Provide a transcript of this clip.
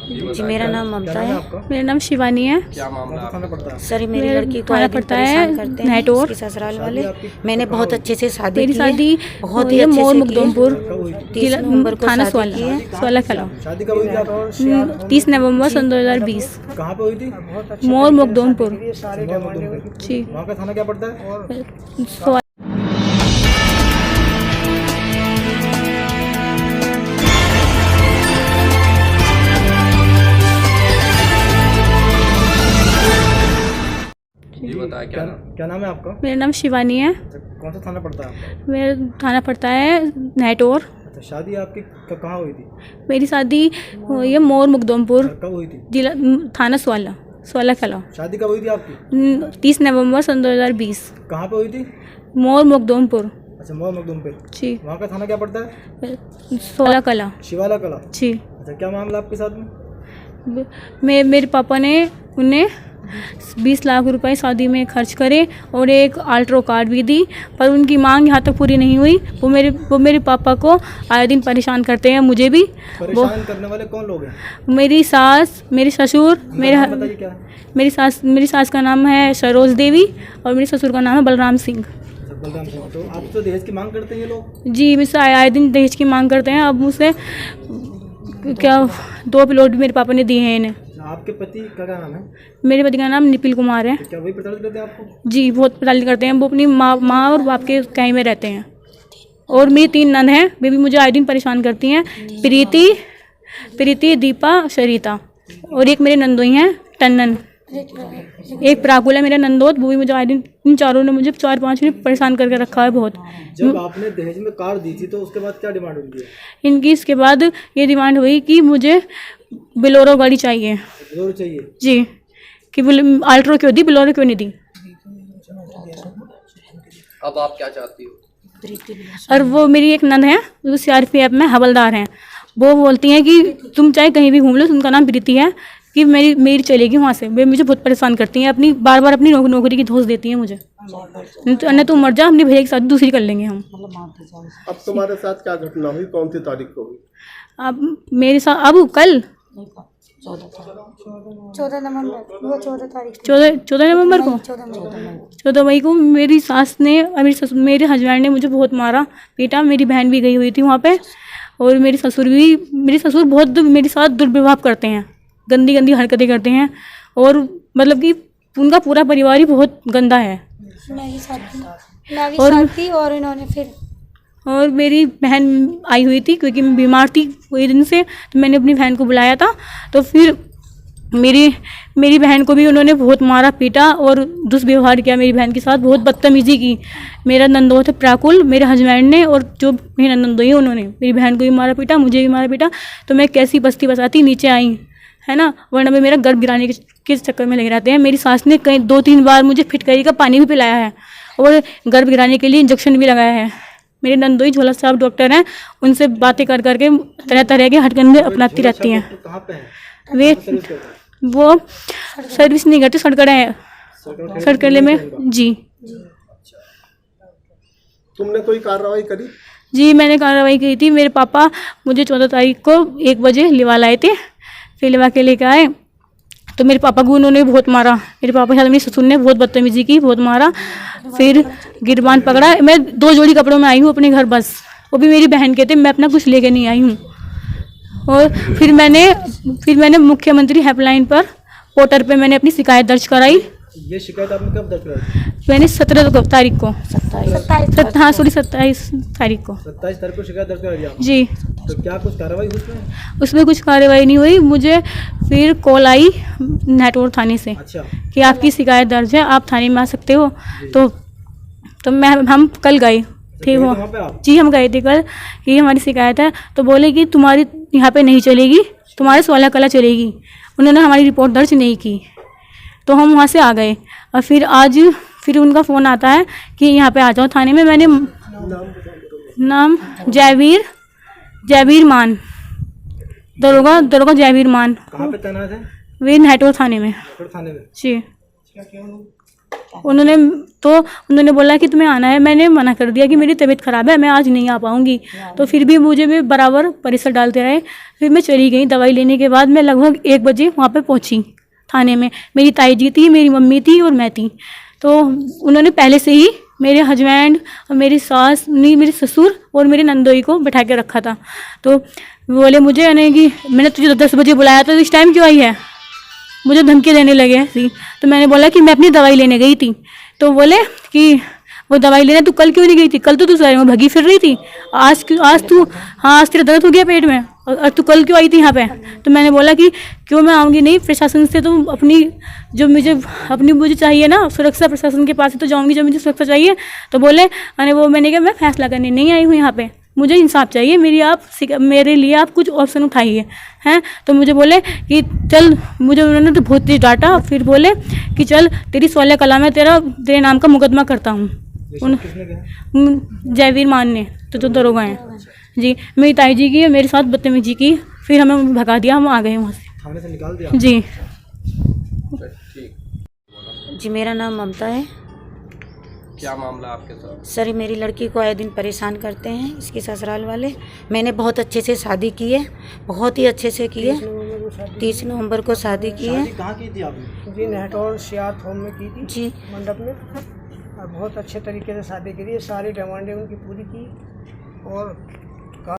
जी मेरा नाम ममता है। मेरा नाम शिवानी है। क्या मामला है? सर मेरी लड़की को थाना आए दिन पड़ता है परेशान करते हैं नेटोर। इसके ससुराल वाले। मैंने बहुत अच्छे से शादी मेरी की है, शादी बहुत ही ये अच्छे मोर से मुकदमपुर 30 नवंबर को थाना शादी की है। 16 कला शादी कब हुई थी आपकी? 30 नवंबर सन 2020 कहाँ पे हुई थी? मोर मुकदमपुर जी। वहाँ का थाना क्या पड़ता है? ये बताया क्या नाम? क्या नाम है आपका? मेरा नाम शिवानी है। कौन सा थाना पड़ता है आपका? मेरा थाना पड़ता है नेटोर। अच्छा, शादी आपकी कहाँ हुई थी? मेरी शादी हुई है मोर मुकदमपुर कब हुई थी? जिला थाना 16 कला शादी कब हुई थी आपकी? 30 नवंबर सन 2020 कहाँ पे हुई थी? मोर मुकदमपुर अच्छा, मोर मखदूमपुर। जी। वहाँ का थाना क्या पड़ता है? 16 कला शिवाला कला। जी। अच्छा, क्या मामला आपके साथ में? मेरे पापा ने उन्हें 20 लाख रुपए शादी में खर्च करे और एक अल्ट्रो कार्ड भी दी, पर उनकी मांग यहाँ तक पूरी नहीं हुई। वो मेरे पापा को आए दिन परेशान करते हैं, मुझे भी। परेशान करने वाले कौन लोग हैं? मेरी सास, मेरे ससुर, बताइए क्या है? मेरी सास का नाम है सरोज देवी और मेरे ससुर का नाम है बलराम सिंह। अच्छा, बलराम सिंह। तो आप तो दहेज की मांग करते हैं ये लोग? जी, मुझसे आए दिन दहेज की मांग करते हैं। अब मुझसे क्या 2 प्लॉट भी मेरे पापा ने दिए हैं इन्हें। आपके पति का क्या नाम है? मेरे पति का नाम निपिल कुमार है। क्या वही प्रताड़ित करते हैं आपको? जी, बहुत प्रताड़ित करते हैं। वो अपनी माँ और बाप के कहीं में रहते हैं। और मेरी 3 नंद हैं, वे भी मुझे आए दिन परेशान करती हैं। प्रीति, दीपा, सरिता। और एक मेरे नंदोई हैं टन्नन। एक प्राकुल है मेरा नंदोत, वो भी मुझे आए दिन, इन चारों ने मुझे 4-5 ने परेशान करके रखा है बहुत। जब आपने दहेज में कार दी थी तो उसके बाद क्या डिमांड हुई है? इनकी इसके बाद ये डिमांड हुई कि मुझे बोलेरो गाड़ी चाहिए। बोलेरो चाहिए? जी। कि अल्ट्रो क्यों दी, बोलेरो क्यों नहीं दी। अब आप क्या चाहती हो? और वो मेरी एक नंद है, वो CRPF में हवलदार हैं। वो बोलती हैं कि तुम चाहे कहीं भी घूम लो, उनका नाम प्रीति है, कि मेरी चलेगी वहाँ से। वे मुझे बहुत परेशान करती हैं, बार बार अपनी नौकरी की धोस देती हैं मुझे। नहीं तो मर जा, अपनी भैया के साथ दूसरी कर लेंगे हम। अब तुम्हारे साथ क्या घटना हुई? कौन सी तारीख को हुई? अब मेरे साथ अब कल 14 नवंबर, वो 14 तारीख 14 नवंबर को 14 मई को मेरी सास ने और मेरे हस्बैंड ने मुझे बहुत मारा पीटा। मेरी बहन भी गई हुई थी वहाँ पे। और मेरे ससुर बहुत मेरे साथ दुर्व्यवहार करते हैं, गंदी गंदी हरकतें करते हैं। और मतलब कि उनका पूरा परिवार ही बहुत गंदा है। मेरी साथ थी और इन्होंने फिर और मेरी बहन आई हुई थी क्योंकि मैं बीमार थी कई दिन से, तो मैंने अपनी बहन को बुलाया था। तो फिर मेरी बहन को भी उन्होंने बहुत मारा पीटा और दुष्व्यवहार किया मेरी बहन के साथ, बहुत बदतमीजी की। मेरा नंदोत है प्राकुल, मेरे हस्बैंड ने और जो मेरी नंदोई है उन्होंने मेरी बहन को भी मारा पीटा, मुझे भी मारा पीटा। तो मैं कैसी बस्ती बसाती नीचे आई, है ना, वरना मैं मेरा गर्भ गिराने के चक्कर में लगे रहते हैं। मेरी सास ने कहीं 2-3 बार मुझे फिटकरी का पानी भी पिलाया है और गर्भ गिराने के लिए इंजेक्शन भी लगाया है। मेरे नंदोई झोला साहब डॉक्टर हैं, उनसे बातें कर करके तरह तरह के हथकंडे अपनाती रहती हैं। कहाँ पे है? वे वो सर्विस नहीं करते, सड़कड़े में। जी। तुमने कोई कार्रवाई करी? जी, मैंने कार्रवाई की थी। मेरे पापा मुझे 14 तारीख को 1 बजे लिवा लाए थे। फिर लिवा के लेके आए तो मेरे पापा को उन्होंने बहुत मारा। मेरे पापा के साथ मेरी ससुर ने बहुत बदतमीजी की, बहुत मारा। फिर गिरबान पकड़ा। मैं 2 जोड़ी कपड़ों में आई हूँ अपने घर, बस वो भी मेरी बहन के थे, मैं अपना कुछ लेके नहीं आई हूँ। और फिर मैंने मुख्यमंत्री हेल्पलाइन पर पोर्टल पे मैंने अपनी शिकायत दर्ज कराई। ये शिकायत आपने कब दर्ज कराई? मैंने 17 तारीख को 27 27 तारीख को 27 तारीख को शिकायत दर्ज कराई आपने? जी। तो क्या कुछ कार्रवाई हुई उसमें कुछ कार्रवाई नहीं हुई। मुझे फिर कॉल आई नेटवर्क थाने से। अच्छा। कि आपकी शिकायत दर्ज है, आप थाने में आ सकते हो। तो हम कल गए थे वो। जी, हम गए थे कल कि हमारी शिकायत है। तो बोले कि तुम्हारी यहाँ पे नहीं चलेगी, तुम्हारे 16 कला चलेगी। उन्होंने हमारी रिपोर्ट दर्ज नहीं की, तो हम वहाँ से आ गए। और फिर आज फिर उनका फ़ोन आता है कि यहाँ पे आ जाओ थाने में। मैंने नाम जयवीर मान, दरोगा जयवीर मान। कहाँ पे तैनात है? वे नेटवर्क थाने में। थाने में? जी। उन्होंने बोला कि तुम्हें आना है। मैंने मना कर दिया कि मेरी तबीयत ख़राब है, मैं आज नहीं आ पाऊँगी। तो फिर भी मुझे भी बराबर परिसर डालते रहे। फिर मैं चली गई। दवाई लेने के बाद मैं लगभग 1 बजे वहाँ पे पहुँची थाने में। मेरी ताई जी थी, मेरी मम्मी थी और मैं थी। तो उन्होंने पहले से ही मेरे हस्बैंड और मेरी सास, नहीं मेरे ससुर और मेरे नंदोई को बैठा के रखा था। तो बोले मुझे यानी कि मैंने तुझे 10 बजे बुलाया था, तो इस टाइम क्यों आई है? मुझे धमकी देने लगे ऐसी। तो मैंने बोला कि मैं अपनी दवाई लेने गई थी। तो बोले कि वो दवाई लेने तू कल क्यों नहीं गई थी? कल तो तू शहर में भगी फिर रही थी। आज तू, हाँ आज तेरा दर्द हो गया पेट में, और तू कल क्यों आई थी यहाँ पे? तो मैंने बोला कि क्यों मैं आऊँगी नहीं, प्रशासन से तो अपनी जो मुझे चाहिए ना सुरक्षा, प्रशासन के पास ही तो जाऊँगी जो मुझे सुरक्षा चाहिए। तो बोले अरे वो, मैंने कहा मैं फैसला करने नहीं आई हूँ यहाँ पे, मुझे इंसाफ चाहिए, मेरे लिए आप कुछ ऑप्शन उठाइए हैं। तो मुझे बोले कि चल, मुझे उन्होंने तो बहुत ही डांटा। फिर बोले कि चल तेरी 16 कला में तेरे नाम का मुकदमा करता हूँ। जयवीर मान ने, तो दरोगा हैं जी। मेरी ताई जी की, मेरे साथ बदतमीजी की। फिर हमें भगा दिया, हम आ गए वहाँ से, थाने से निकाल दिया जी। जी मेरा नाम ममता है। क्या मामला आपके साथ? सर मेरी लड़की को आए दिन परेशान करते हैं इसके ससुराल वाले। मैंने बहुत अच्छे से शादी की है, बहुत ही अच्छे से की है। 30 नवंबर को शादी की है। कहाँ की थी आपने? जी नेटौर सियात होम में की थी जी। मंडप में, और बहुत अच्छे तरीके से शादी करी है। सारी डिमांडें उनकी पूरी की और